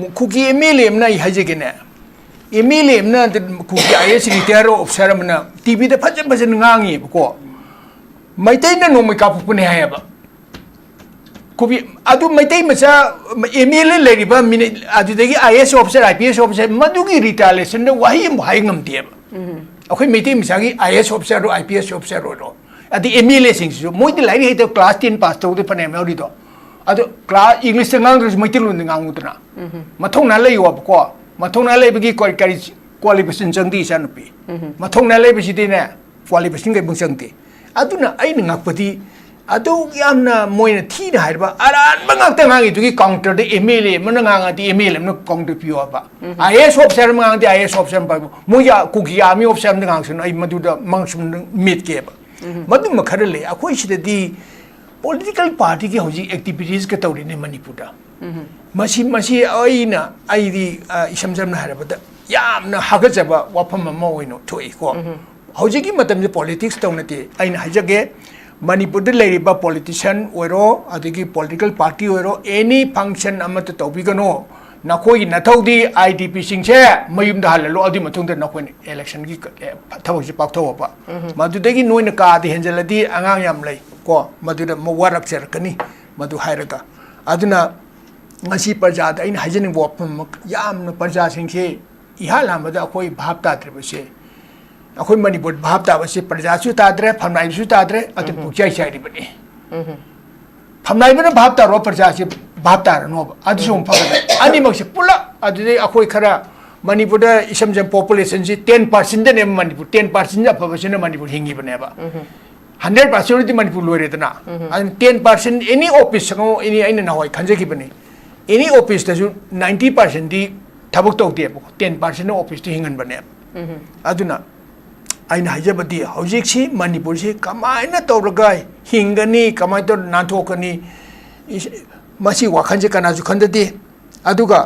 kuki emile na haje gene emile na kuki IS retire officer na TV da phajan phajan ngangi ko maitai na no mai ka pune ha ba kubi adu maitai macha emile le ba min adu degi IS officer IPS officer madugi retaliation na wahi hai ngam de ba akhoi maitai misagi IS officer ro IPS officer ro adi emile sing so moi de lai he class 10 pass to de pane me ri do adu class English ngang ro maitai lu ngang utna mathong na le yo ko mathong na le bigi qualification jangdi san pi mathong na le bi ne qualification ke bung jangti aduna ai ngak pati adu yamna moina thi da ba aran bangak ta ngangi tu ki counter de MLA man nganga di MLA no counter pio ba IS officer ngang di IS officer ba mo ya ku ki army officer ngang sun ai madu da mangsum meet ke ba madu makhar le akoi sida di political party ki hoji activities ka tawri ne manipur da masi aina ai di isamjam na harabada yamna hagajaba wafam ma oino thoi ko hoji ki matam je politics tawnati aina hajage manipur de leriba politician oiro adigi political party oiro any function amata tawbigano nakoi nathodi IDP singche mayum da halalo adi mathung da nakoi election gi thawak ji pak thawa ba madu degi noina ka di henjaladi angang yam lei ko madu da mawarak cher kani madu hairaga aduna ngasi parja da ina hajani bo yamna parja singche ihal amada akoi bhab ta trebase akoi manipur bhab ta base parja su ta dre phamnai su ta dre atu puchai chai ri bani phamnai bana bhab ta ro parja se bhab ta no adu sum phaga ani mak se pula adu dei akoi khara manipur da isam jam population se 10% de ne manipur 10% ja phaba se ne manipur hingi bane ba 100% di manipur loi re dana and 10% any office ngo any aina na hoi khanje ki bane any office da su 90% di thabuk tok de 10% office ti hingan bane aduna aina hajabadi hojik si manipur si kamai na tawraga hingani kamai to nanthokani masi wakhanje kana ju khandadi aduga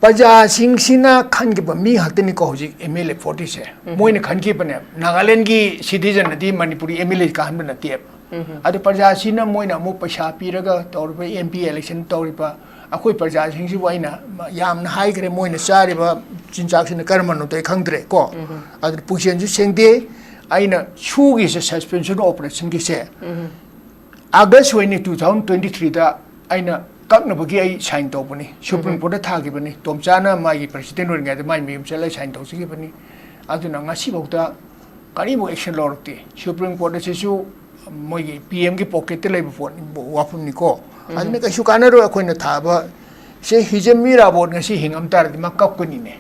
paja singsina khangi ba mi hatani ko hojik MLA 40 se moine khanki bane Nagaland gi citizen adi manipuri MLA ka hanbana te adu paja sina moina mo paisa piraga tawriba MP election tawriba akoi parja singsi waina yamna hai gre moina sari ba chinchak sina karmanu to khangdre ko adu pusian ju sengde aina chugi se suspension operation gi se August 2023 da aina kakna bagi ai sign to bani supreme court da thagi bani tomchana mai president ron ga da mai mim chela sign to sigi bani adu na ngasi bauta kari mo action lorte supreme court da sesu moi PM gi pocket le phone wapun ni ko adne ka shukana ro akoina thaba se hijamira bod ngasi hingam tar di makap kani ne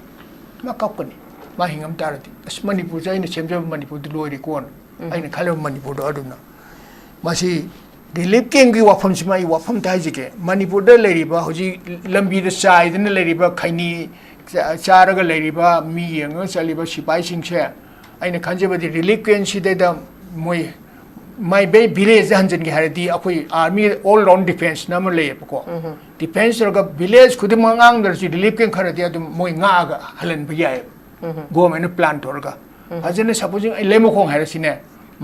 makap kani ma hingam tar di asmanipur jaina semja manipur di loi kon aina khalo manipur do aduna masi dilip kengi wafam simai wafam tajike manipur da leriba hoji lambi da sai den leriba khaini charaga leriba mi yang chaliba sipai singse aina khanje badi relief ken side da moi my bay village hanjan gi haradi akoi army all round defense nam le ko defense ro village khudi mangang dar si relief ken kharadi adu moi nga ga halan bi ya government plan tor ga ajene supposing lemo khong harasine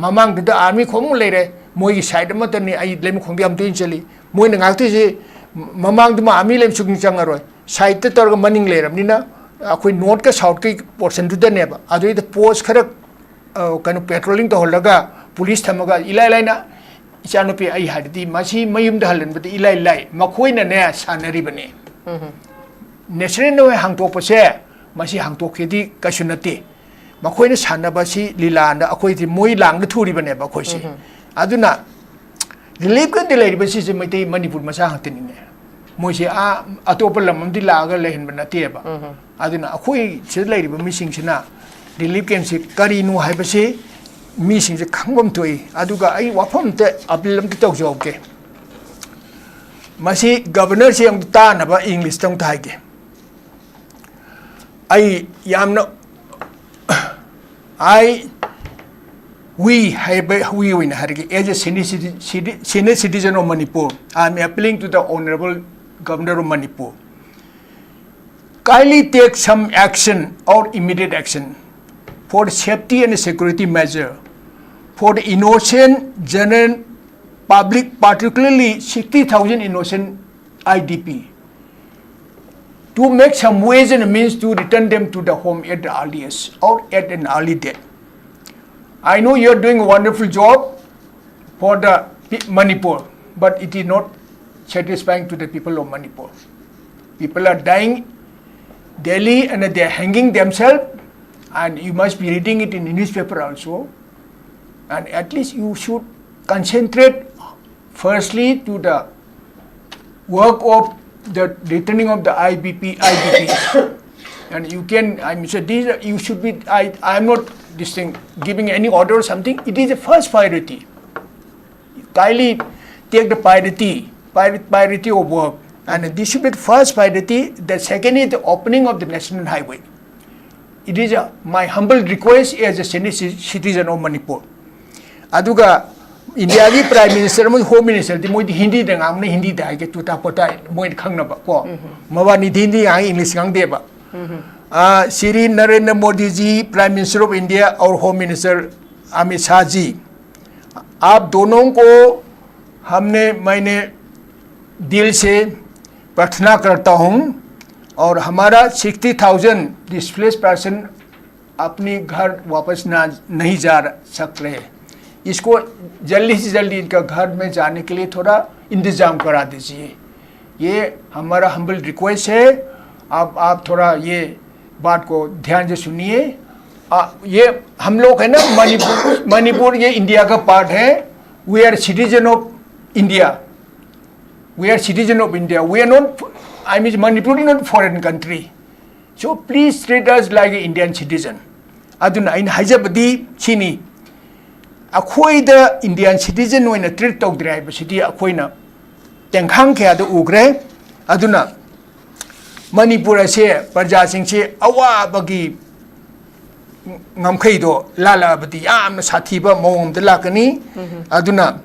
mamang da army khong le re moi gi side ma tani ai lemo khong diam tin chali moi na ngak ti si mamang da army lem chuking chang aroi side ta tor ga maning le ram ni na akoi north ka south ki portion du da ne ba adu the post khara kanu patrolling to holaga police thamaga ilai lai na ichanupi ai haddi masi mayum da halan bati ilai lai makhoina ne sanari bane national no hangtok pase masi hangtok khedi kasunati makhoina sanaba si lilanda akoi ti moi lang da thuri bane ba khoisi aduna relief kan delay basi se mai manipur masa hangtini ne moi se a atopa lamam di laga lehin bana te ba aduna akoi se lai ba missing sina relief kan se kari nu hai basi mi sing se khangbam toi aduga ai wafam te apilam ki tok joke masi governor se ang ta na ba english tong thai ge ai yamna ai we win harge as a senior citizen of Manipur I am appealing to the honorable governor of Manipur kindly take some action or immediate action for safety and security measure for the innocent general public, particularly 60,000 innocent IDP. to make some ways and means to return them to the home at the earliest or at an early date. I know you are doing a wonderful job for the Manipur, but it is not satisfying to the people of Manipur. People are dying daily and they are hanging themselves, and you must be reading it in the newspaper also. And at least you should concentrate firstly to the work of the returning of the IBP. And you can, I'm sure these you should be, I'm not this thing giving any order or something. It is the first priority. Kindly take the priority of work. And this should be the first priority. The second is the opening of the national highway. It is my humble request as a senior citizen of Manipur. Aduga India ki Prime Minister mo Home Minister di mo Hindi dang ang na Hindi dai ke tuta pota mo khang na ba ko mawani Hindi ang English ngang de ba Shri Narendra Modi ji Prime Minister of India और Home Minister Amit Shah ji आप दोनों को मैंने दिल से प्रार्थना करता हूँ और हमारा 60,000 डिस्प्लेस्ड पर्सन अपने घर वापस नहीं जा सक रहे, इसको जल्दी से जल्दी इनका घर में जाने के लिए थोड़ा इंतज़ाम करा दीजिए। ये हमारा हम्बल रिक्वेस्ट है, आप थोड़ा ये बात को ध्यान से सुनिए। ये हम लोग है ना मणिपुर ये इंडिया का पार्ट है। We are citizen of India, we are citizen of India. We are not, I mean, Manipur is not foreign country. So please treat us like an Indian citizen. Aduna in Hajabadi Chini. Akwai the Indian citizen when a treat of drive city Akwaina. Tenghang Kia the Ugre. Aduna Manipur say, Parja Singh say, Awa Bagi Namkaido, Lala Badi, Am Satiba, Mom the Lakani. Aduna.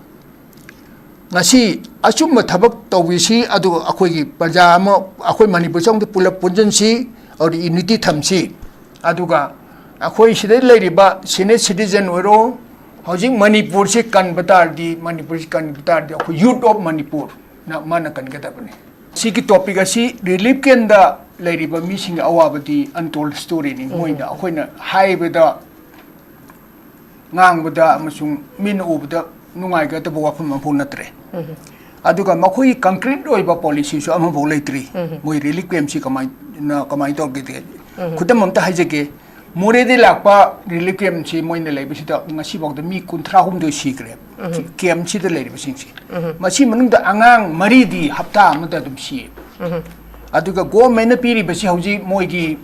Nasi asum mathabak tawisi adu akhoi praja ama akhoi Manipur chong de pulap punjansi or unity thamsi aduga akhoi sidai leiriba senior citizen oiro housing Manipur se kan batar di Manipur se kan batar di akhoi youth of Manipur na mana kan gadabane si ki topic asi relief kenda leiriba mi sing awabati untold story ni moina akhoi na haibada ngang bada amasung min ubada nungai ga ta bawa phum phun natre aduga makhui concrete oiba policy so am bo leitri moi relief camp si kamai to ge khudam amta haijege more de lakpa relief camp si moi ne leibi si ta ngasi bok da mi kunthra hum do sikre camp si de leibi sing si masi manung da angang mari di hapta am da dum si aduga go mena piri basi hauji moi gi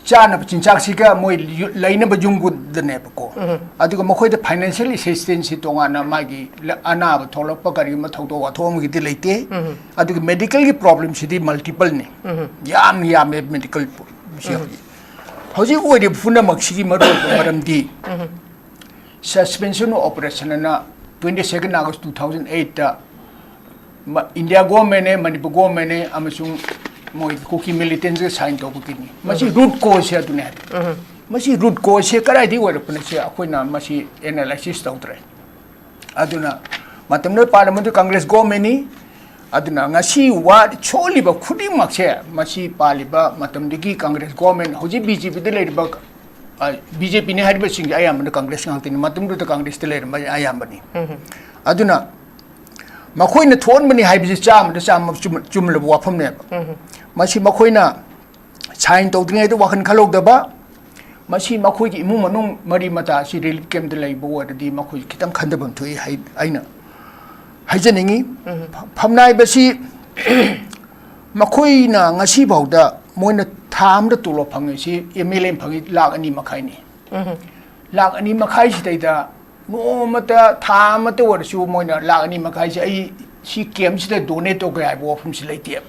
Chana Pachinchak Sika Moy Laina Bajungu the Nepco. Aduga Moko the financial assistance Tongana Magi Ana Tola Pakarima Toto Atom with the late. Aduga medical problems city multiple name. Yam medical. How's it where the Funamaxi Madam D? Suspension of operation and 22nd August 2008 India government, Manipur government, Amazon. Moi cookie militants sign to Bukini. Masi root cause here to net. Masi root cause here, Karadi were upon a Aquina, Masi analysis doctrine. Aduna Matamno Parliament Congress go many Aduna Nasi what Choliba Kudimak here, Masi Paliba, Matamdiki Congress government, Hoji BJP the lady bug BJP had been saying I am the Congress in Matum to the Congress the lady by I am Bani. Aduna Makoina told many hybrid charm, the sum of Jumla Wapam Neb. Mashi Makoina signed to the Wakan Kalok the Ba. Mashi Makoki Mumanum Marimata, she really came the labor at the Makoi Kitam Kandabon to a Aina. Hajaningi Pamnai Basi Makoina Nasibo, the Moina Tam the Tulo Pangasi, Emilian Pangit Lag and Makaini. Lag and Makai data. No matter time at the word, you moina lagani Makai, she came to the donate to grab weapons later.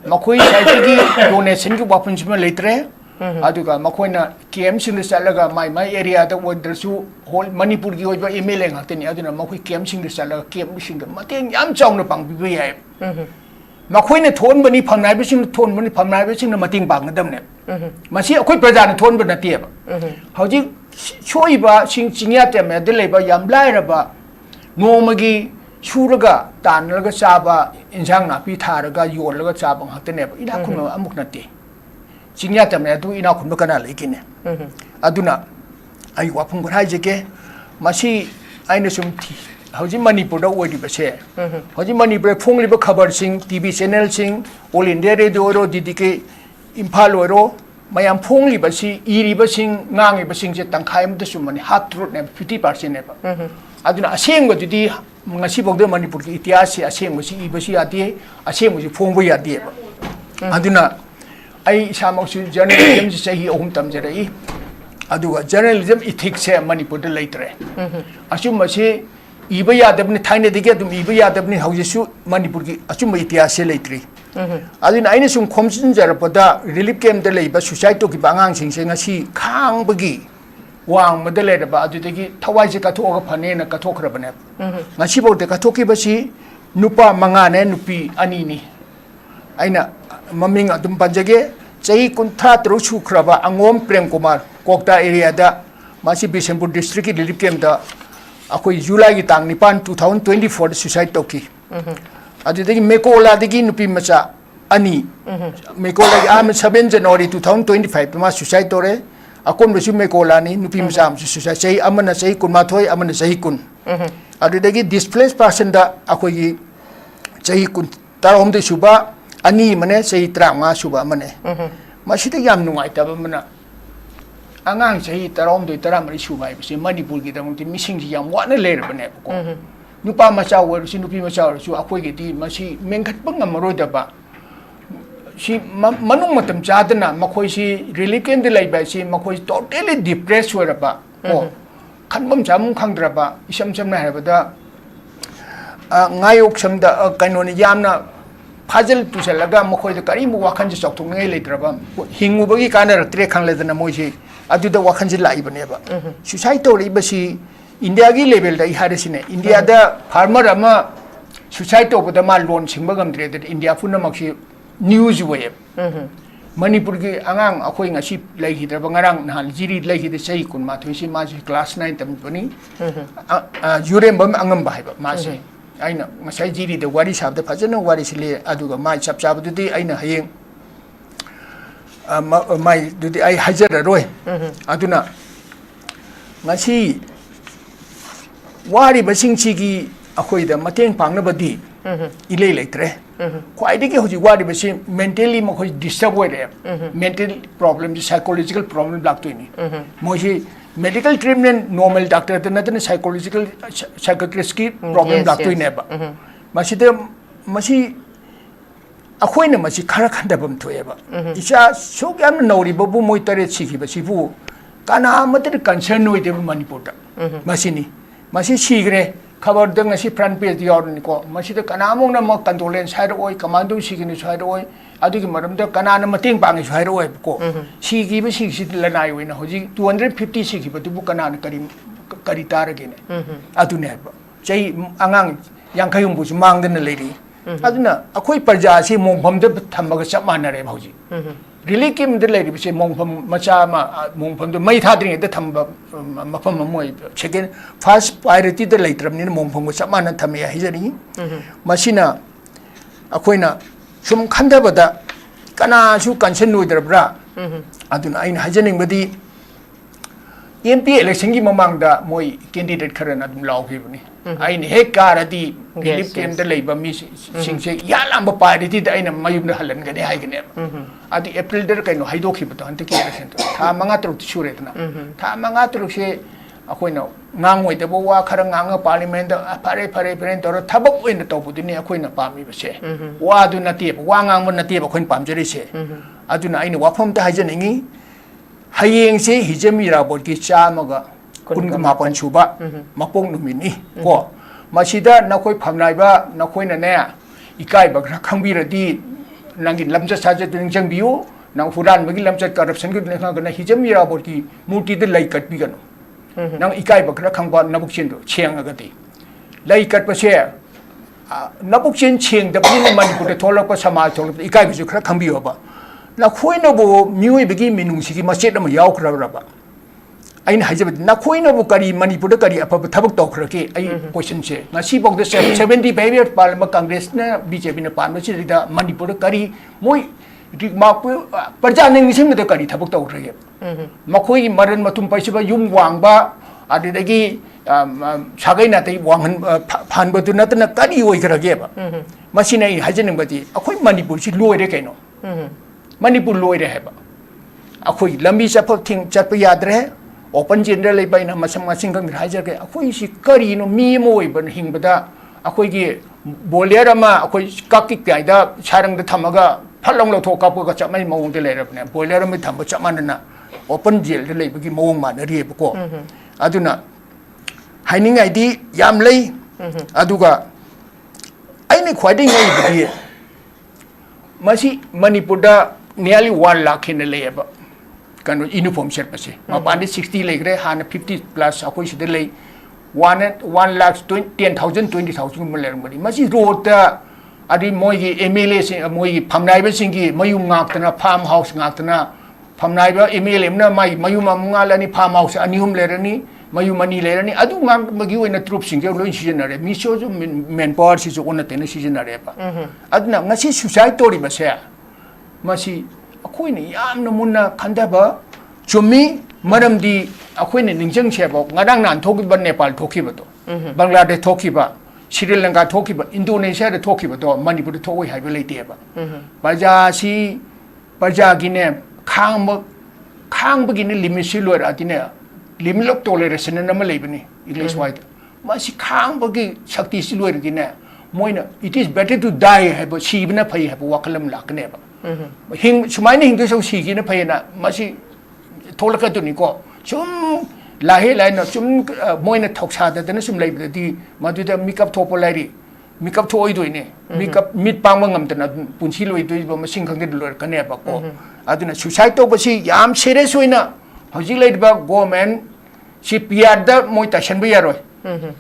Makoi said donation to weapons later. Aduga Makoina came in the Salaga, my area that would there's you whole Manipur over emailing at any other Makoi came in the Salaga, came missing the Matin Yam Chong the Pang BBI. Makoina tone money Pamnabishing, tone money Pamnabishing the Mating Bang them. Masi a quick present tone but not table. How do Choiba, Sing Yatem at the labor, Yam Blairaba, no Magi, ꯁꯨꯔꯒ ꯇꯥꯟꯅꯔꯒ ꯆꯥꯕ ꯏꯟꯁꯥꯡ ꯅꯥꯄꯤ ꯊꯥꯔꯒ ꯌꯣꯜꯂꯒ ꯆꯥꯕ ꯉꯥꯛꯇꯅꯦꯕ ꯏꯅꯥꯛ ꯈꯨꯟꯕ ꯑꯃꯨꯛ ꯅꯠꯇꯦ ꯆꯤꯡꯌꯥ ꯇꯝꯅ ꯑꯗꯨ ꯏꯅꯥꯛ ꯈꯨꯟꯕ ꯀꯅꯥ ꯂꯩꯒꯦꯅꯦ ꯑꯗꯨꯅ ꯑꯩ ꯋꯥꯐꯝ ꯈꯔ ꯍꯥꯏꯖꯒꯦ ꯃꯁꯤ ꯑꯩꯅ ꯁꯨꯝ ꯍꯧꯖꯤꯛ ꯃꯅꯤꯄꯨꯔꯗ ꯑꯣꯏꯔꯤꯕꯁꯦ ꯍꯧꯖꯤꯛ ꯃꯅꯤꯄꯨꯔꯗ ꯐꯣꯡꯂꯤꯕ ꯈꯕꯔꯁꯤꯡ ꯇꯤꯚꯤ ꯆꯦꯅꯦꯜꯁꯤꯡ ꯑꯣꯜ ꯏꯟꯗꯤꯌꯥ ꯔꯦꯗꯤꯑꯣ ꯑꯣꯏꯔꯣ ꯗꯤꯗꯤꯀꯦ ꯏꯝꯐꯥꯜ ꯑꯣꯏꯔꯣ ꯃꯌꯥꯝ ꯐꯣꯡꯂꯤꯕꯁꯤ ꯏꯔꯤꯕꯁꯤꯡ ꯉꯥꯡꯉꯤꯕꯁꯤꯡꯁꯦ ꯇꯪꯈꯥꯏ ꯑꯃꯗ ꯆꯨꯝꯕꯅꯤ ꯍꯥꯐ ꯇ꯭ꯔꯨꯠꯅꯦꯕ 50%ꯅꯦꯕ ꯑꯗꯨꯅ ꯑꯁꯦꯡꯕꯗꯨꯗꯤ ꯉꯁꯤꯐꯥꯎꯗ ꯃꯅꯤꯄꯨꯔꯒꯤ ꯏꯇꯤꯍꯥꯁꯁꯤ ꯑꯁꯦꯡꯕꯁꯤ ꯏꯕꯁꯨ ꯌꯥꯗꯦ ꯑꯁꯦꯡꯕꯁꯤ ꯐꯣꯡꯕ ꯌꯥꯗꯦꯕ ꯑꯗꯨꯅ ꯑꯩ ꯏꯁꯥꯃꯛꯁꯨ ꯖꯔꯅꯦꯂꯤꯖꯝꯁꯤ ꯆꯍꯤ 3 ꯇꯝꯖꯔꯛꯏ ꯑꯗꯨꯒ ꯖꯔꯅꯦꯂꯤꯖꯝ इथिक्स मणिपुर लेते अचुम्बसे इब यादबनी थाइनदगी अदुम इब यादबनी हौजिसु मणिपुर की अचुम्ब इतिहास से लेत्री अदुना आइना सुम खोमसिनजरपदा रिलीफ कैम्प दा लेबा सुसाइड तो की बांगांग सिंसे ngasi खांगबगी वांग मदा लेरबा अदुदगी थवाइसे कथोगा फनेना कथोखरबने ngasi बोते कथोकीबसी नुपा मंगाने नुपी अनीनी आइना ममिंग अदुम पंजगे चही कुंथा तरु सुख्रबा अंगोम प्रेम कुमार कोकता एरिया दा मासी बिशनपुर डिस्ट्रिक्ट की रिलीफ कैम्प दा अखोई जुलाई की तांग निपान 2024 सुसाइड तौकी अदुदगी मेकोला दगी नुपी मचा अनि मेकोला आम 7 जनवरी 2025 मा सुसाइड तोरे अकोम बसु मेकोला नि नुपी मचा am सुसाइड चही अमना चही कुनमाथोय अमना चही कुन अदुदगी डिस्प्लेस पर्सन दा अखोई चही कुन तारोम दे सुबा अनि मने चही 35 सुबा मने मसिदा याम नुंगाइतबा मना आंगांग चही तराम दो तरामरी सुबाई बसे मणिपुर की दमति मिसिंग जी याम वाना लेरबने को नुपा मचा वरसि नुपी मचा वरसु अखोई गे दी मसी मेंखटपा ngमरोदबा सी मनुंग मतम चादना मखोई सी रिलीफ कैम्प दे लाइबा सी मखोई टोटली डिप्रेस होरबा को खनबम जामुं खांद्रबा इसम समना हेबदा ngayok samda kainoni yamna Fazal तुसलगा मखोइद करीम वाखन से चौथुंगे लेत्रबा हिंगुबगी कानरत्रे खंगलेदना मोइसे अदुदा वाखन से लाइबनेबा सुसाइड तोरिबसी इंडिया की लेवल दा इहारेसिने इंडिया दा फार्मर अमा सुसाइड तोबदा मा लोन सिंबा गमद्रे दा इंडिया पुनमक्सी न्यूज वेब मणिपुर की आंगांग अखोइ ngasi लाइहिद्रबा ngarang nahal jiri लाइहिदे सही कुन माथोइसि मासे क्लास 9 तमपनी युरेमबम अंगम बाइबा मासे आइना ngасai jiri de wari sabda fajana wari sile aduga mai chap chap dudi aina hayeng mai dudi ai hajara roi aduna ngasi wari basing chigi akhoi da mateng pangna badi ile leitre kwai de ki hoji wari basi mentally makhoi disturb hoy re mental problem psychological problem lakto ni moji medical treatment normal doctor the not psychological psychiatrist ki problem doctor ne ba maside masi akhoi na masi khara khandabam thoeba isa so yam nori babu moi tare chiki ba sibu kana amatir concern noi de manipur da masini masi sigre khabar da ngasi front page yor ni ko maside kana among na ma condolence hai oi commando sigini hai oi अदुगी मरमदा कनाना मतेंग पांगे हाइरो को सिगी बे सिगी लनाय होइना होजि 250 सिगी बदुबु कनाना करी तारगेने अदुने चै आंगांग यांखयुम बुसु मांगदना लेरी अदुना अखोइ प्रजा सि मोंफम दे थमगा चप मानरे होजि रिली किम दे लेरी बिसे मोंफम मचा मा मोंफम दे मै थाद्रिंग दे थमबा मफम मोय सेकेंड फर्स्ट प्रायोरिटी दे लेत्रमनि मोंफम चप मान थमे हाइजरी मसिना अखोइना सुम खंदबदा कनासु कंसन नोइदरब्रा अदुना आइन हाजनिंगबदी एमपी इलेक्शन की ममांगदा मोय कैंडिडेट खरन अदुम लावखिबनी आइन हेक कारदी रिलीफ कैम्प द लेबा मी सिंगसे यालांबा पार्टी द आइन मयुम हलनगने हाइगने अदि अप्रैल दर कइनो हाइदोखिबतो हंत के इलेक्शन था मंगा तरुक सुरेतना था मंगा तरुक से अखोइना ngangoidabo wa khara nganga parliament phare phare phare tor thabak oina tobudini akhoina pami base wa du nati wa ngangba nati ba khoin pamjeri se aduna aina wafam ta hajaningi hayeng se hijami rabot ki chamaga kun ma pan suba mapong numini ko masida nakhoi phamnaiba nakhoina ne ikai ba khra khangbiradi nangi lamja saje tung jangbiu nang furan bagi lamja corruption ki na hijami rabot ki murti de lai kat bi gano nang ikai bakra khangba nabukchin do cheng agati lai kat pase nabukchin cheng da bin manipur de tholak pa samaj tholak ikai bi khra khangbi hoba na khoina bo miui bigi minung sigi masjid ma yaw khra ba ꯑꯩꯅ ꯍꯥꯏꯖꯕꯗꯤ ꯅꯈꯣꯏꯅꯕꯨ ꯀꯔꯤ ꯃꯅꯤꯄꯨꯔꯗ ꯀꯔꯤ ꯑꯐꯕ ꯊꯕꯛ ꯇꯧꯈ꯭ꯔꯒꯦ ꯑꯩ ꯀꯣꯏꯁꯟꯁꯦ ꯉꯁꯤꯐꯥꯎꯗ 75 year ꯄꯥꯜꯂꯕ ꯀꯪꯒ꯭ꯔꯦꯁꯅ ꯕꯤꯖꯦꯄꯤꯅ ꯄꯥꯟꯕꯁꯤꯗ ꯃꯅꯤꯄꯨꯔꯗ ꯀꯔꯤ ꯃꯣꯏ ꯄ꯭ꯔꯖꯥ ꯅꯤꯡꯁꯤꯡꯕꯗ ꯀꯔꯤ ꯊꯕꯛ ꯇꯧꯈ꯭ꯔꯒꯦ ꯃꯈꯣꯏꯒꯤ ꯃꯔꯟ ꯃꯊꯨꯝ ꯄꯩꯁꯤꯕ ꯌꯨꯝ ꯋꯥꯡꯕ ꯑꯗꯨꯗꯒꯤ ꯁꯥꯒꯩ ꯅꯥꯇꯩ ꯋꯥꯡꯍꯟ ꯐꯍꯟꯕꯗꯨ ꯅꯠꯇꯅ ꯀꯔꯤ ꯑꯣꯏꯈ꯭ꯔꯒꯦꯕ ꯃꯁꯤꯅ ꯑꯩ ꯍꯥꯏꯖꯅꯤꯡꯕꯗꯤ ꯑꯩꯈꯣꯏ ꯃꯅꯤꯄꯨꯔꯁꯤ ꯂꯣꯏꯔꯦ ꯀꯩꯅꯣ ꯃꯅꯤꯄꯨꯔ ꯂꯣꯏꯔꯦ ꯍꯥꯏꯕ ꯑꯩꯈꯣꯏ ꯂꯝꯕꯤ ꯆꯠꯄ ꯌꯥꯗ꯭ꯔꯦ open gender lay by na masam masing kang hajar ke akoi si kari no mi mo ban hing bada akoi gi bolera ma akoi kakik kai da sarang da thamaga phalong lo thoka ko cha mai mawong de lerap ne bolera mi thamba cha manana open jail de lay bagi mawong ma na ri ko aduna haining id yam lay aduga aini khwading ngai bidi masi manipur da nearly 1 lakh in lay ba kan uniform set pase mapande 60 legre han 50 plus akoi side lei 1 lakh 10,000 20,000 mo lerang bari masi road ta adi moi gi MLA se moi gi phamnai ba singi mayum ngak tana farm house ngak tana phamnai ba MLA na mai mayum amnga lani farm house anium lerani mayum ani lerani adu ngak magi oina troop sing je loin season re mi so manpower si so ona tena season re ba adna ngasi suicide tori ba se masi ꯑꯩꯈꯣꯏꯅ ꯌꯥꯝꯅ ꯃꯨꯟꯅ ꯈꯟꯊꯕ ꯆꯨꯝꯃꯤ ꯃꯔꯝꯗꯤ ꯑꯩꯈꯣꯏꯅ ꯅꯤꯡꯁꯤꯡꯁꯦꯕ ꯉꯔꯥꯡ ꯅꯍꯥꯟ ꯊꯣꯛꯈꯤꯕ ꯅꯦꯄꯥꯜ ꯊꯣꯛꯈꯤꯕꯗꯣ ꯕꯪꯒ꯭ꯂꯥꯗꯦꯁ ꯊꯣꯛꯈꯤꯕ ꯁ꯭ꯔꯤ ꯂꯪꯀꯥ ꯊꯣꯛꯈꯤꯕ ꯏꯟꯗꯣꯅꯦꯁꯤꯌꯥꯗ ꯊꯣꯛꯈꯤꯕꯗꯣ ꯃꯅꯤꯄꯨꯔꯗ ꯊꯣꯛꯑꯣꯏ ꯍꯥꯏꯕ ꯂꯩꯇꯦꯕ ꯄ꯭ꯔꯖꯥꯁꯤ ꯄ꯭ꯔꯖꯥꯒꯤꯅꯦ ꯈꯥꯡꯕꯒꯤꯅꯦ ꯂꯤꯃꯤꯠꯁꯤ ꯂꯣꯏꯔꯛꯑꯗꯤꯅꯦ ꯂꯤꯃꯤꯠ ꯑꯣꯐ ꯇꯣꯂꯦꯔꯦꯁꯟ ꯑꯃ ꯂꯩꯕꯅꯤ ꯏꯪꯂꯤꯁ ꯋꯥꯏꯗ ꯃꯁꯤ ꯈꯥꯡꯕꯒꯤ ꯁꯛꯇꯤꯁꯤ ꯂꯣꯏꯔꯗꯤꯅꯦ ꯃꯣꯏꯅ ꯏꯠ ꯏꯁ ꯕꯦꯇꯔ ꯇꯨ ꯗꯥꯏ ꯍꯥꯏꯕ ꯁꯤꯕꯅ ꯐꯩ ꯍꯥꯏꯕ ꯋꯥꯈꯜ ꯑꯃ ꯂꯥꯛꯀꯅꯦꯕ ꯁꯨꯃꯥꯏꯅ ꯍꯤꯡꯗꯣꯏꯁꯨ ꯁꯤꯒꯦꯅ ꯐꯩꯌꯦꯅ ꯃꯁꯤ ꯊꯣꯛꯂꯛꯀꯗꯣꯏꯅꯤꯀꯣ ꯁꯨꯝ ꯂꯥꯍꯦ ꯂꯥꯏꯅ ꯁꯨꯝ ꯃꯣꯏꯅ ꯊꯧꯁꯥꯗꯗꯅ ꯁꯨꯝ ꯂꯩꯕꯗꯗꯤ ꯃꯗꯨꯗ ꯃꯤꯀꯞ ꯊꯣꯛꯄ ꯂꯩꯔꯤ ꯃꯤꯀꯞ ꯊꯣꯛꯑꯣꯏꯗꯣꯏꯅꯦ ꯃꯤꯠ ꯄꯥꯡꯕ ꯉꯝꯗꯅ ꯄꯨꯟꯁꯤ ꯂꯣꯏꯗꯣꯏꯕ ꯃꯁꯤꯡ ꯈꯪꯗꯅ ꯂꯣꯏꯔꯛꯀꯅꯦꯕꯀꯣ ꯑꯗꯨꯅ ꯁꯨꯏꯁꯥꯏꯗ ꯇꯧꯕꯁꯤ ꯌꯥꯝ ꯁꯦꯔꯤꯌꯁ ꯑꯣꯏꯅ ꯍꯧꯖꯤꯛ ꯂꯩꯔꯤꯕ ꯒꯣꯔꯃꯦꯟ ꯁꯤ PRꯗ ꯃꯣꯏ ꯇꯥꯏꯁꯟꯕ ꯌꯥꯔꯣꯏ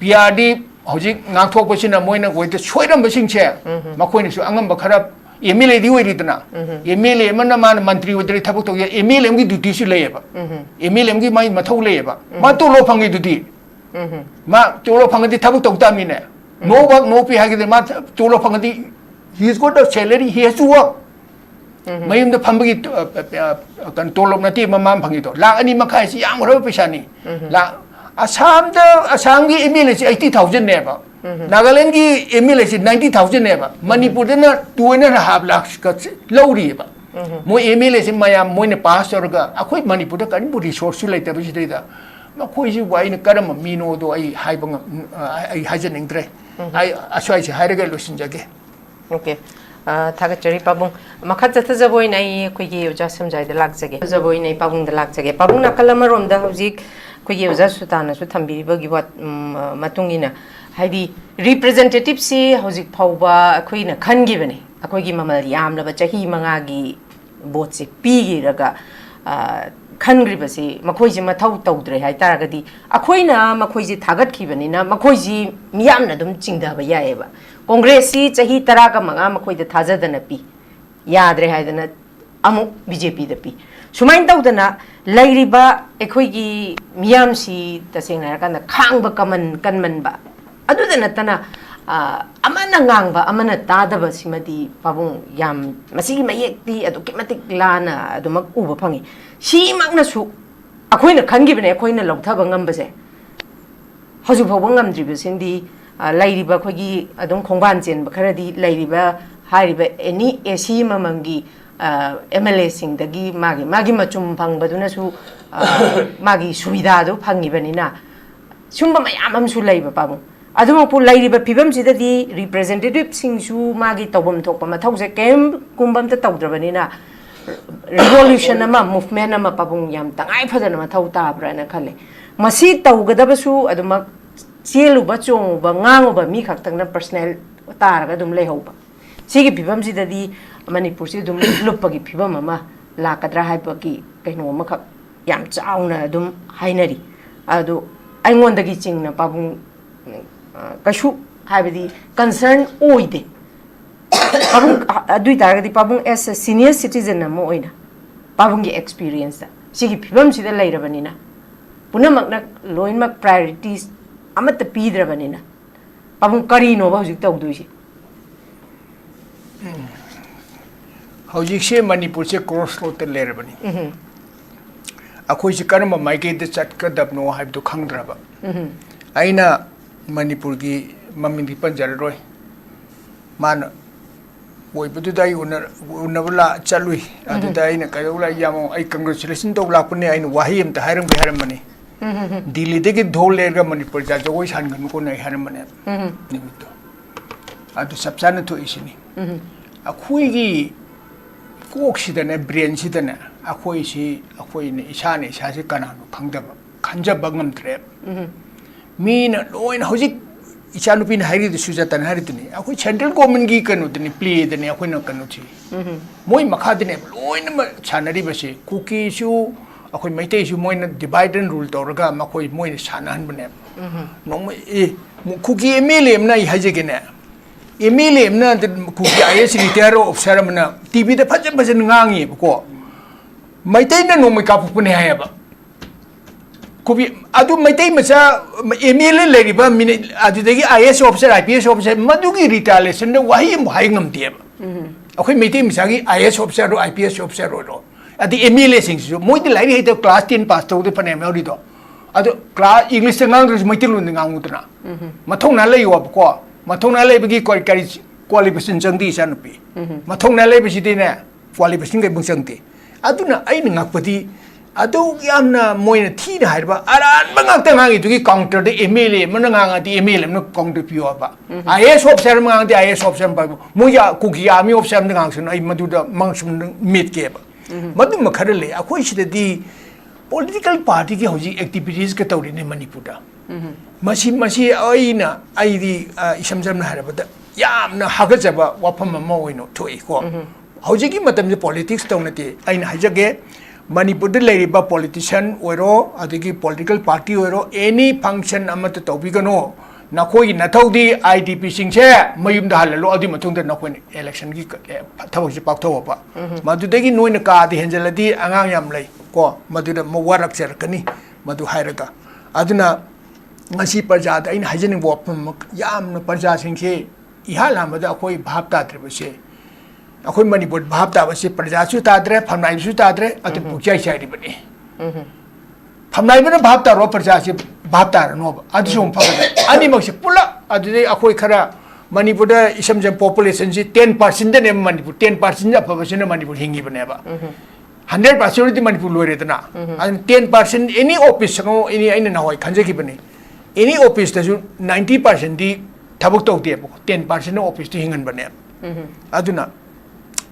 PRꯗꯤ ꯍꯧꯖꯤꯛ ꯉꯥꯛꯊꯣꯛꯄꯁꯤꯅ ꯃꯣꯏꯅ ꯑꯣꯏꯗ ꯁꯣꯏꯔꯝꯕꯁꯤꯡꯁꯦ ꯃꯈꯣꯏꯅꯁꯨ ꯑꯉꯝꯕ ꯈꯔ MLA दी होइरिदना MLA मन मान मंत्री ओदरे थबक तो MLA की ड्यूटी से लेबा MLA की माई मथौ लेबा मा तोलो फंगे दुदी मा तोलो फंगदी थबक तो तामिने नो वर्क नो पे हागे मा तोलो फंगदी he has got a salary he has to work mayum da फंबगी कन तोलो नती ममाम फंगी तो ला अनि मखाय सि याम रो पैसा नि ला असम की MLA से 80,000 नेबा नागालैंड की MLA से 90,000 नेबा मणिपुर ना 2.5 लाख का लौरी बा मोय MLA से मयाम मोय ने पास तौरगा अखोय मणिपुर दा करिबु रिसोर्स लेते बसिदा मखोय जी वाइन करम मीनो दो आई हाइबंग आई हाजनिंग्रे आई असवाय से हाइरगा लोसिनजगे ओके थागचरी पाबुंग मखा चथजबोय नाई खोयगी ओजा समजायदा लागजगे जबोय नाई पाबुंग दा लागजगे पाबुंग नाकलम रोमदा हौजिक खोयगी ओजा सुताना सु थंबिबगी वात मतुंगिना हाइदी रिप्रेजेंटेटिव से हौजिक फाउबा अखोयना खनगिबने अखोयगी ममल यामलबा चही मंगागी बोट से पीगिरगा खनग्रिबसे मखोयजे मथौ तौद्रे हाइतारगदी अखोयना मखोयजे थागतखिबनिना मखोयजी मियामना दुम चिंगदाबा याएबा कांग्रेस सी चही 10 का मंगा मखोयदे थाजदना पी याद्रे हाइदना अमु बीजेपी द पी सुमाइन तौदना लैरिबा एखोयगी मियामसी तसेंगना रकना खांगबा कनमनबा अदुदा नतना अमना ngang amana tadaba simadi pabung yam masi mayekti aduki matik lana adumak uba phangi si makna su akoina khangibne akoina lawthaba ngambase hoju phawang ngamdriba sindi lairiba khogi adum khongban chen bakharadi lairiba hariba any AC mamangi MLA singdagi magi machum phangbaduna su magi suvidha do phangibanina sumba mayam amsu laiba pabung अदुमपु लाइरिबा फिबम सिददी representative सिंगसु मागी तौबम थोकपा मथौसे केम कुंबम त तौद्रबनिना revolution अमा movement अमा पाबुंग याम तंगाई फजना मथौ ताब्राना खले मसी तौगदबसु अदुमक चेलुबा चोंगबा nganguba मी खक्तंगना पर्सनल तारगा दुम लेहौबा सिगी फिबम सिददी मणिपुर सि दुम लुपगी फिबम अमा लाकद्रा हाइबगी कैनो अमा खक याम चाउना दुम हाइनरी अदु आइंगोंदगी चिंगना पाबुंग कशु हाइबदी कंसर्न ओइदे पाबुंग अदुइ तारगदी पाबुंग एस अ सीनियर सिटीजन अमा ओइना पाबुंग की एक्सपीरियंस दा सिगी फिबम सिदा लैरबनिना पुनमकना लोइनमक प्रायोरिटीज अमत पीद्रबनिना पाबुंग करीनो हौजिक तौदुइसे हौजिक से मणिपुर से क्रॉस रोड लेरबनी अखोई से कर्म माइके द चटकदबनो हाइबदो खंगद्रबा आइना मणिपुर की ममिंग पंजररोय मान ओइबदुदाई उनबला चलुई अदुदाई न कयौला यामो आई कांग्रेचुलेशन तो लापने आई वाही अमता हायरम के हायरमनी दिल्ली दे के ढोल लेरगा मणिपुर जा जगोई सानगन को नै हायरमने निमित्तो अदु सबसाने तो इसिनी अखोई की कोक्सिदने ब्रेन सिदने अखोई सी अखोई ने इसाने इसासे कनानो खंगदब खंजब ngamtre मीन लोइन हौजिक इचानुपिन हाइरी द सुजातन हारितनी अखोई सेंट्रल गवर्नमेंट की कनुतनी प्ले दने अखोई न कनुची मोय मखादने लोइन म छानरी बसे कुकी सु अखोई मैते सु मोय न डिवाइड एंड रूल तौरगा मखोई मोय सानहन बने नोम ए कुकी एमएलए मना हाइजेगेने एमएलए मना कुकी आईएएस रिटायर ऑफिसर मना टीवी द फजन फजन ngangi बको मैते न नोम कापुपने हायबा कुबी अदु मैते मचा एमएलए लेरिबा मिने अदुदगी आईएएस ऑफिसर आईपीएस ऑफिसर मदुगी रिटालेशन न वाही हाई ngamdiब अखोई मैते मचागी आईएएस ऑफिसर रो आईपीएस ऑफिसर रो अदि एमएलए सिंग मोइदि लाइरि हेत क्लास 10 पास तौदे फने मेरिदो अदु क्लास इंग्लिश ngang मैते लुन nganguतना मथौना लेयो बको मथौना लेबगी करी क्वालिफिकेशन जंगदी सानुपी मथौना लेबसिदिने क्वालिफिकेशन के बुंजंगती अदुना आइन ngakpadi अदु यामना मोइना थी हाइबा अरान बंगाक्ता ngangi दुगी काउंटर दे एमएलए मन nganगाति एमएलए मन काउंटर पियोबा आईएएस ऑफिसर nganगाति आईएएस ऑफिसर बा मोया कुकी आर्मी ऑफिसर nganगसन आई मदुदा मंगसुम मीट केबा मदु मखरले अखोई सिददी पॉलिटिकल पार्टी की हौजी एक्टिविटीज के तौरिने मणिपुरदा मसी मसी आइना आइदी इसमजमना हारबदा यामना हागजबा वाफम अमा ओइनो थोइको हौजी की मतम पॉलिटिक्स तौनते आइना हाजगे मणिपुर लेरिबा पॉलिटिशियन ओरो अदगी पॉलिटिकल पार्टी ओरो एनी फंक्शन अमत तौबिगनो नखोई नथौदी आईडीपी सिंगसे मयुम दा हललो अदि मतुंग नखोई इलेक्शन की थबसे पाक्थोबा मदुदगी नोइन कादि हेंजलदी अंगांग याम लै को मदुदा मवारक चरकनी मदु हायरगा अदुना ngasi प्रजा दा इन हाइजनिंग वॉपम याम प्रजा सिंगसे इहा लामदा अखोई भाव ताद्रबसे अखोई मणिपुर भाव ताबसे प्रजासु ताद्रे फमनाइसु ताद्रे अति पुचाई चाइरिबनी फमनाइबना भाव तारो प्रजासे भाव तारनो अदुसुम फगदा अनिमकसे पुला अदुदे अखोई खरा मणिपुर इसमजम पॉपुलेशन से 10% दने मणिपुर 10% अफबसेन मणिपुर हिंगिबनेबा 100% दि मणिपुर लोरेदना 10% एनी ऑफिस संगो एनी आइन नावै खंजगिबनी एनी ऑफिस तसु 90% दि थबक तौतेबो 10% ऑफिस दि हिंगन बने अदुना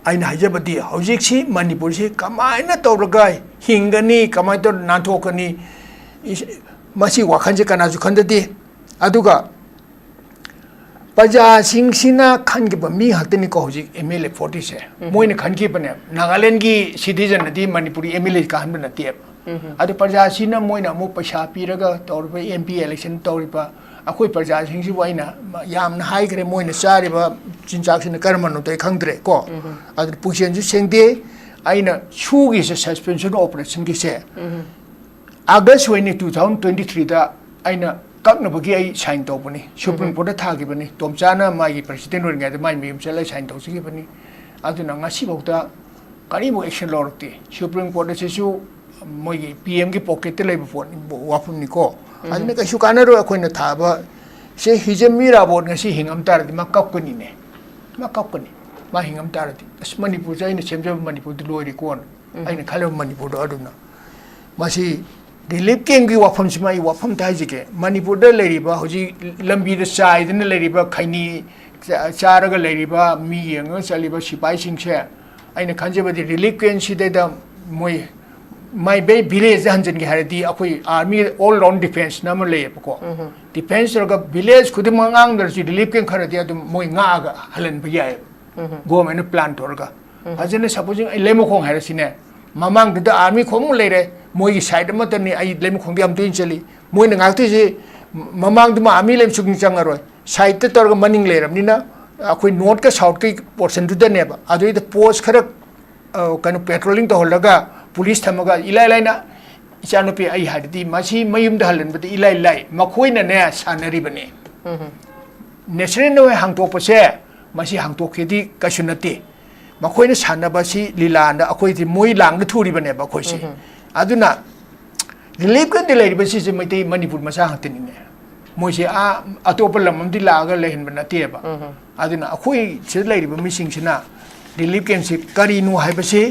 आइना हाइजबदी हौजिकसी मणिपुर से कमायना तौरगा हिंगनी कमाय तो नाथोकनी मसी वाखंजे कनाजु खंददि अदुगा प्रजा सिंगसिना खनगिब मी हतनी को हौजिक एमएलए 40 से मोइन खनगिबने नागालैंड की सिटीजन नदी मणिपुरी एमएलए का हन नते अदु प्रजा सिना मोइना मो पैसा पीरगा तौरबा एमपी इलेक्शन तौरिबा अखोई प्रजा सिंगसि वाइना यामना हाइग्रे मोइना चारिबा चिंचाक्सिना कर्मनो तै खंगद्रे को अदु पुसेनजु सेंगदे आइना सुगी से सस्पेंशन ऑपरेशन की से अगस्त 2023 दा आइना कक्नबगी आई साइन तौबनी सुप्रीम कोर्ट थागिबनी तोमचाना मागी प्रेसिडेंट ओरगाद माइ मियम चले साइन तौसिगिबनी अदुना ngasi बौता करिमो एक्शन लौरते सुप्रीम कोर्ट सेसु मोगी पीएम की पॉकेट लेब फोन वाफुनी को अदुना कइसु कानरो अखोइना थाबा से हिजमीरा बोर्ड ngasi हिंगम तारदि मा कपकनी ने मा कपकनी मा हिंगम तारदि अस मणिपुर जाइना सेमजब मणिपुर लोरी कोन आइना खालो मणिपुर अदुना मासी रिलीफ कैंप की वाफम से माई वाफम ताइजिके मणिपुर लेरिबा होजी लंबी चाइदन लेरिबा खैनी चारगा लेरिबा मी यंग चलिबा सिपाही सिंगसे आइना खंजेबदि रिलीफ कैंप सिदेदा मोय माई बे विलेज हंजन के हारदी अखोई आर्मी ऑल राउंड डिफेंस नाम लेबको डिफेंस रगा विलेज खुद मंगांग दरसी रिलीफ कैंप खरदी अदु मोय ngaga हलन बयाय गवर्नमेंट प्लान तोरगा हजने सपोजिंग लेमखोंग हारसिने ममांग द आर्मी खोंग लेरे मोई साइड मतनी आई लेम खोंग दिम तुइन चली मोय नगाक्ति जे ममांग दमा आर्मी लेम सुगिंग चंगरो साइड त तोरगा मनिंग लेरमनिना अखोई नॉर्थ का साउथ के पोर्शन दुदनेबा अदुइ द पोस्ट खर कनो पेट्रोलिंग तो होलगा पुलिस थमगा इलाइलाइना इचानुपी आई हादि मसी मयुम दहलन बदि इलाई लाई मखोइना ने सानरी बने नेशनल नो हांगतोपसे मसी हांगतोखेदि कसुनते मखोइना सानबसी लीलांदा अखोइदि मोइ लांग थुरि बने बखोइसे अदुना रिलीफ कन दिलाइबसी से मैते मणिपुर मसा हंतनिने मोइसे आ अतोप लममदि लागा लेहन बनतेबा अदुना अखोइ से लाइरिब मिसिंगसिना रिलीफ कैंप से करिनु हाइबसे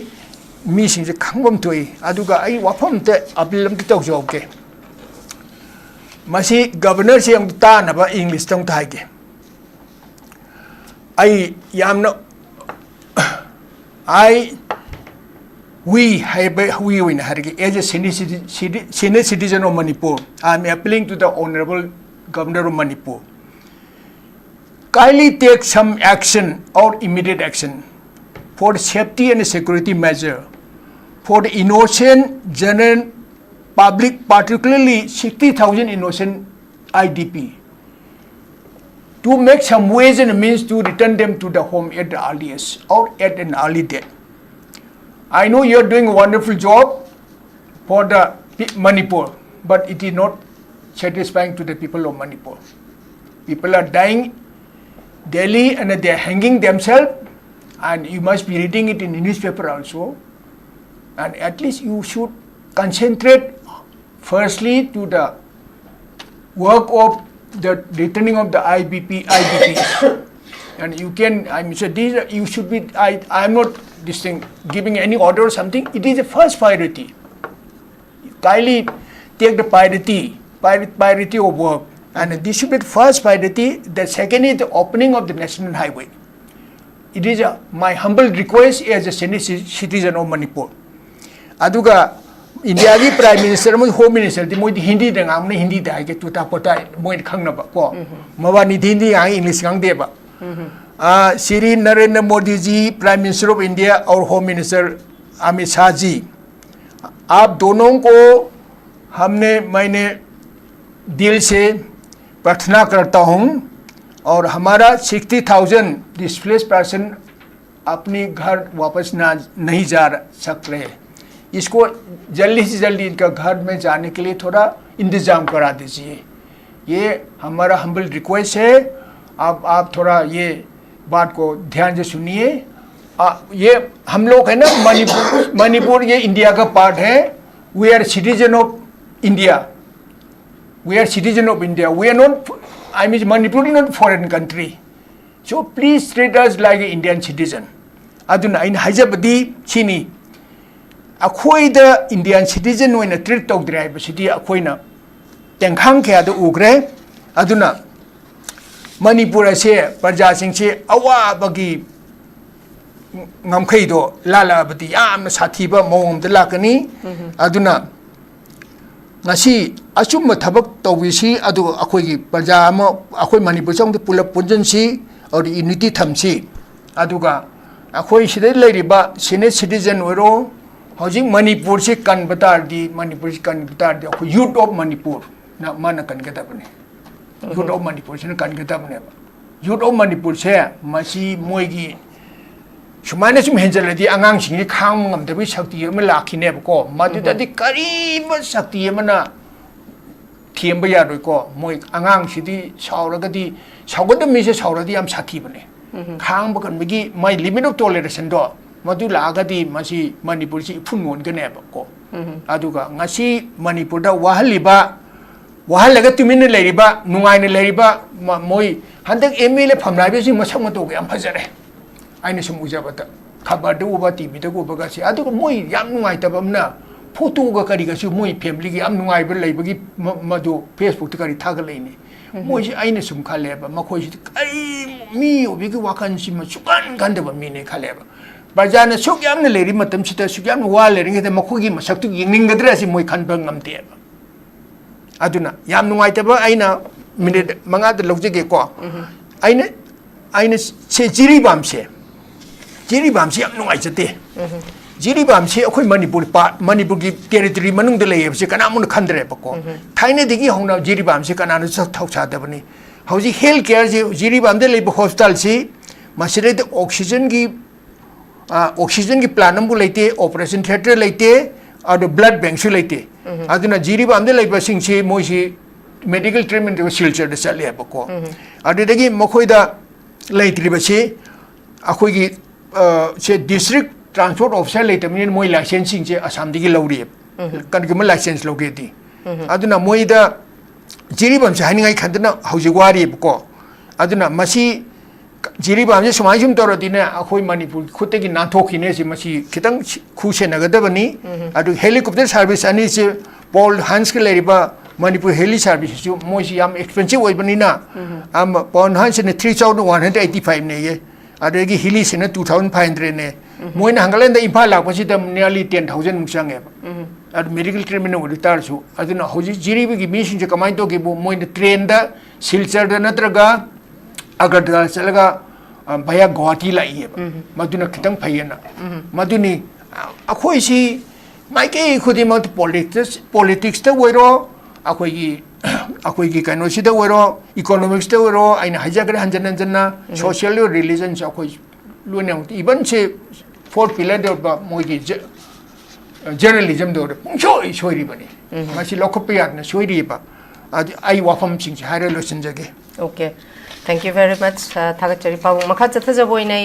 मीसिंग से खंगबम तोई अदुगा आई वाफम ते अपील अम तौजोके मसी गवर्नर से अम तानबा इंग्लिश तंग थाइगे आई यामना आई we win as a senior citizen of Manipur. I am appealing to the Honorable Governor of Manipur. Kindly take some action or immediate action for the safety and security measure for the innocent general public, particularly 60,000 innocent IDP, to make some ways and means to return them to the home at the earliest or at an early date. I know you are doing a wonderful job for the Manipur, but it is not satisfying to the people of Manipur. People are dying daily and they are hanging themselves, and you must be reading it in the newspaper also. And at least you should concentrate firstly to the work of the returning of the IDPs. And you can, I mean, so these are, you should be, I am not this thing giving any order or something. It is the first priority. Kindly take the priority of work, and this should be the first priority. The second is the opening of the national highway. It is my humble request as a senior citizen of Manipur. Aduga India ki Prime Minister mo Home Minister di mo Hindi dang ang na Hindi dai ke tuta pota mo khang na ba ko mawani Hindi ang English ang de ba Shri Narendra Modi ji Prime Minister of India और Home Minister Amit Shah ji, आप दोनों को मैंने दिल से प्रार्थना करता हूँ और हमारा 60,000 डिस्प्लेस पर्सन अपने घर वापस नहीं जा सक रहे, इसको जल्दी से जल्दी इनका घर में जाने के लिए थोड़ा इंतज़ाम करा दीजिए। ये हमारा हम्बल रिक्वेस्ट है, आप थोड़ा ये बात को ध्यान से सुनिए। ये हम लोग है ना, मणिपुर ये इंडिया का पार्ट है। We are citizen of India, we are citizen of India, we are not, I mean Manipur is not foreign country, so please treat us like a Indian citizen. अदुना इन हाइजबदी सिनी अखोइदा इंडियन सिटीजन ओइना treat तौद्रे हाइबसिदी अखोइना तेंखांग कयादा उग्रे। अदुना मणिपुर से प्रजा सिंगसे अवाबगी ngam lala bati yam sathiba mawam lakani aduna ngasi achum thabak tawisi adu akhoi gi praja ma akhoi manipur chong de pulap punjansi or unity thamsi aduga akhoi sidai leiriba senior citizen oro hojing manipur se kan batar di manipur se kan batar di akhoi youth of manipur na mana kan gata bane youth of manipur se kan gata bane youth of manipur se masi moigi सुमाने सुम हेंजलदी आंगांग सिंगि खांग ngam शक्ति अमा लाखिने बको मदुददि करीब शक्ति अमना Thiem यादोय को मोय आंगांग सिदि सावरगदि सावगद मिसे सावरदि याम साथी बने खांग बकन बगी माय लिमिट ऑफ टॉलरेशन दो मदु लागदि मसी मणिपुर सि फुनमोन गने बको अदुगा ngasi मणिपुर दा वाहलगा तुमिने लेरिबा नुंगाइने लेरिबा मोय हंदक एमएलए फमनाबे सि मसक मतो याम फजरे आइने सम उजाबता खबर दो उबा टीवी दो उबगा से अदुग मोय याम नुंगाइ तबमना फोटो ग करी गसु मोय फैमिली गी याम नुंगाइ ब लैबगी मदो फेसबुक त करी थाग लैने मोय से आइने सम खालेबा मखोय से कई मी ओबिगी वाखन सि म सुकान गंदब मीने खालेबा बजाना सुक याम लेरि मतम सिता सुक याम वा लेरिंगे त मखोगी मसक्तु यिंगनिंगद्रा सि मोय खनब ngamतेबा अदुना याम नुंगाइ तब आइना मिनिट मंगा द लौजेगे को आइने से जिरिबाम से जिरीबाम से नुंगाइ जते जिरीबाम से अखोय मणिपुर की टेरिटरी मनुंग दे लेब से कनामुन खंद्रे बको थाइने दिगी होना जिरीबाम से कनानु थौसा दबनी हौजी हेल्थ केयर से जिरीबाम दे लेब हॉस्पिटल से मसरे ऑक्सीजन की प्लान नंबर लेते ऑपरेशन थिएटर लेते ꯑꯗꯨ ꯕ꯭ꯂꯗ ꯕꯦꯡꯛꯁꯨ ꯂꯩꯇꯦ ꯑꯗꯨꯅ ꯖꯤꯔꯤꯕ ꯑꯃꯗ ꯂꯩꯕꯁꯤꯡꯁꯤ ꯃꯣꯏꯁꯤ ꯃꯦꯗꯤꯀꯦꯜ ꯇ꯭ꯔꯤꯠꯃꯦꯟ ꯁꯤꯜꯆꯔꯗ ꯆꯠꯂꯦꯕꯀꯣ ꯑꯗꯨꯗꯒꯤ ꯃꯈꯣꯏꯗ ꯂꯩꯇ꯭ꯔꯤꯕꯁꯤ ꯑꯩꯈꯣꯏꯒꯤ ꯁꯦ ꯗꯤꯁꯇ꯭ꯔꯤꯛ ꯇ꯭ꯔꯥꯟꯁꯄꯣꯔꯠ ꯑꯣꯐꯤꯁꯔ ꯂꯩꯇꯕꯅꯤꯅ ꯃꯣꯏ ꯂꯥꯏꯁꯦꯟꯁꯁꯤꯡꯁꯦ ꯑꯁꯥꯝꯗꯒꯤ ꯂꯧꯔꯤꯑꯕ ꯀꯔꯤꯒꯨꯝꯕ ꯂꯥꯏꯁꯦꯟꯁ ꯂꯧꯒꯦꯗꯤ ꯑꯗꯨꯅ ꯃꯣꯏꯗ ꯖꯤꯔꯤꯕꯥꯝꯁꯦ ꯍꯥꯏꯅꯤꯡꯉꯥꯏ ꯈꯟꯗꯅ ꯍꯧꯖꯤꯛ ꯋꯥꯔꯤꯕꯀꯣ ꯑꯗꯨꯅ ꯃꯁꯤ ꯖꯤꯔꯤꯕꯥꯝꯁꯦ ꯁꯨꯃꯥꯏꯅ ꯁꯨꯝ ꯇꯧꯔꯗꯤꯅꯦ ꯑꯩꯈꯣꯏ ꯃꯅꯤꯄꯨꯔ ꯈꯨꯠꯇꯒꯤ ꯅꯥꯟꯊꯣꯛꯈꯤꯅꯦ ꯁꯤ ꯃꯁꯤ ꯈꯤꯇꯪ ꯈꯨ ꯁꯦꯟꯅꯒꯗꯕꯅꯤ ꯑꯗꯨ ꯍꯦꯂꯤꯀꯣꯞꯇꯔ ꯁꯥꯔꯚꯤꯁ ꯑꯅꯤꯁꯤ ꯄꯣꯜ ꯍꯟꯁꯀ ꯂꯩꯔꯤꯕ ꯃꯅꯤꯄꯨꯔ ꯍꯦꯂꯤ ꯁꯥꯔꯚꯤꯁꯁꯤꯁꯨ ꯃꯣꯏꯁꯤ ꯌꯥꯝ ꯑꯦꯛꯁꯄꯦꯟꯁꯤቭ ꯑꯣꯏꯕꯅꯤꯅ ꯄꯣꯜ ꯍꯟꯁꯤꯅ 3,185ꯅꯦꯌꯦ ꯑꯗꯒꯤ ꯍꯤꯂꯤꯁꯤꯅ 2,500ꯅꯦ ꯃꯣꯏꯅ ꯍꯪꯒꯠꯂꯦꯟꯗ ꯏꯝꯐꯥꯜ ꯂꯥꯛꯄꯁꯤꯗ ꯅꯤꯌꯔꯂꯤ 10,000 ꯃꯨꯛ ꯆꯪꯉꯦꯕ ꯑꯗꯨ ꯃꯦꯗꯤꯀꯦꯜ ꯇ꯭ꯔꯤꯠꯃꯦꯟ ꯑꯣꯏꯔ ꯇꯥꯔꯁꯨ ꯑꯗꯨꯅ ꯍꯧꯖꯤꯛ ꯖꯤꯔꯤꯕꯒꯤ ꯃꯤꯁꯤꯡꯁꯦ ꯀꯃꯥꯏꯅ ꯇꯧꯒꯦꯕꯨ ꯃꯣꯏꯅ ꯇ꯭ꯔꯦꯟꯗ ꯁꯤꯜꯆꯔꯗ ꯅꯠꯇ꯭ꯔꯒ ꯑꯒꯔꯇꯂꯥ ꯆꯠꯂꯒ ꯚꯌꯥ ꯒꯨꯋꯥꯍꯥꯇꯤ ꯂꯥꯛꯏꯌꯦꯕ ꯃꯗꯨꯅ ꯈꯤꯇꯪ ꯐꯩꯌꯦꯅ ꯃꯗꯨꯅꯤ ꯑꯩꯈꯣꯏꯁꯤ ꯃꯥꯏꯀꯩ ꯈꯨꯗꯤꯡꯃꯛꯇ ꯄꯣꯂꯤꯇꯤꯛꯁꯇ ꯑꯣꯏꯔꯣ ꯑꯩꯈꯣꯏꯒꯤ ꯀꯩꯅꯣꯁꯤꯗ ꯑꯣꯏꯔꯣ ꯏꯀꯣꯅꯣꯃꯤꯛꯁꯇ ꯑꯣꯏꯔꯣ ꯑꯩꯅ ꯍꯥꯏꯖꯈ꯭ꯔꯦ ꯍꯟꯖꯟ ꯍꯟꯖꯟꯅ ꯁꯣꯁꯤꯌꯦꯜ ꯔꯤꯂꯤꯖꯟꯁꯦ ꯑꯩꯈꯣꯏ ꯂꯣꯏꯅꯃꯛ ꯏꯚꯟꯁꯦ 4 ꯄꯤꯂꯔꯗ ꯑꯣꯏꯕ ꯃꯣꯏꯒꯤ ꯖꯔꯅꯦꯂꯤꯖꯝꯗ ꯑꯣꯏꯔꯣ ꯄꯨꯡꯁꯣꯏ ꯁꯣꯏꯔꯤꯕꯅꯤ ꯃꯁꯤ ꯂꯧꯈꯠꯄ ꯌꯥꯗꯅ ꯁꯣꯏꯔꯤꯕ ꯑꯩ ꯋꯥꯐꯝꯁꯤꯡꯁꯦ ꯍꯥꯏꯔ ꯂꯣꯏꯁꯤꯟꯖꯒꯦ Okay. Thank you very much. Thagachari Pabung. Makha chatha jabo inai